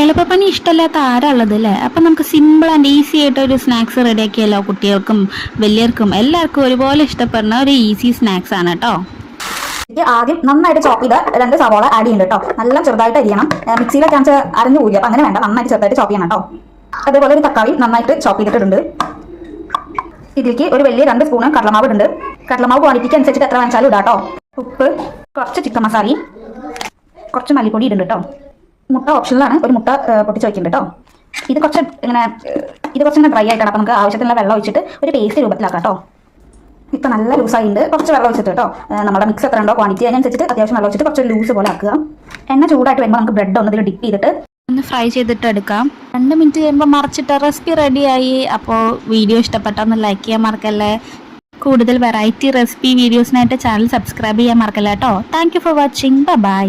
എളുപ്പപ്പണി ഇഷ്ടമല്ലാത്ത ആരാ ഉള്ളത് അല്ലേ? അപ്പം നമുക്ക് സിമ്പിൾ ആൻഡ് ഈസി ആയിട്ട് ഒരു സ്നാക്സ് റെഡിയാക്കിയല്ലോ. കുട്ടികൾക്കും വലിയവർക്കും എല്ലാവർക്കും ഒരുപോലെ ഇഷ്ടപ്പെടുന്ന ഒരു ഈസി സ്നാക്സ് ആണ് കേട്ടോ. ആദ്യം നന്നായിട്ട് ചോപ്പ് ചെയ്ത് 2 സവാള ആഡ് ചെയ്യുന്നുണ്ട് കേട്ടോ. നല്ല ചെറുതായിട്ട് അരിയണം. മിക്സിയിലൊക്കെ അരഞ്ഞു പോയി, അപ്പം അങ്ങനെ വേണ്ട, നന്നായിട്ട് ചെറുതായിട്ട് ചോപ്പ് ചെയ്യണം കേട്ടോ. അതേപോലെ ഒരു തക്കാളി നന്നായിട്ട് ചോപ്പ് ചെയ്തിട്ടുണ്ട്. ഇതിലേക്ക് ഒരു വലിയ 2 സ്പൂണ് കടലമാവ് ഇടുന്നുണ്ട്. കടലമാവ് ക്വാണ്ടിറ്റിക്ക് അനുസരിച്ചിട്ട് എത്ര വാങ്ങിച്ചാലും ഇടാം കേട്ടോ. ഉപ്പ്, കുറച്ച് ചിക്കൻ മസാലയും കുറച്ച് മല്ലിപ്പൊടി ഇടുന്നുണ്ട് കേട്ടോ. മുട്ട ഓപ്ഷനിലാണ്, ഒരു മുട്ട പൊട്ടിച്ച് വയ്ക്കുന്നുണ്ട് കേട്ടോ. ഇത് കുറച്ചിങ്ങനെ ഡ്രൈ ആയിട്ടാണ്, അപ്പോൾ നമുക്ക് ആവശ്യത്തിനുള്ള വെള്ളം ഒഴിച്ചിട്ട് ഒരു പേസ്റ്റ് രൂപത്തിലാക്കാം കേട്ടോ. ഇപ്പം നല്ല ലൂസായിട്ടുണ്ട്, കുറച്ച് വെള്ളം ഒഴിച്ചിട്ട് കേട്ടോ. നമ്മുടെ മിക്സ് എത്ര ഉണ്ടോ ക്വാണ്ടിറ്റി അതിനനുസരിച്ചിട്ട് അത്യാവശ്യം വെള്ളം ഒഴിച്ചിട്ട് കുറച്ച് ലൂസ് പോലെ ആക്കുക. എണ്ണ ചൂടായിട്ട് വരുമ്പോൾ നമുക്ക് ബ്രെഡ് ഒന്നതിൽ ഡിപ്പ് ചെയ്തിട്ട് ഒന്ന് ഫ്രൈ ചെയ്തിട്ട് എടുക്കാം. 2 മിനിറ്റ് കഴിയുമ്പോൾ മറിച്ചിട്ട് റെസിപ്പി റെഡിയായി. അപ്പോൾ വീഡിയോ ഇഷ്ടപ്പെട്ടാൽ ഒന്ന് ലൈക്ക് ചെയ്യാൻ മറക്കല്ലേ. കൂടുതൽ വെറൈറ്റി റെസിപ്പി വീഡിയോസിനായിട്ട് ചാനൽ സബ്സ്ക്രൈബ് ചെയ്യാൻ മറക്കല്ല കേട്ടോ. Thank you for watching. By.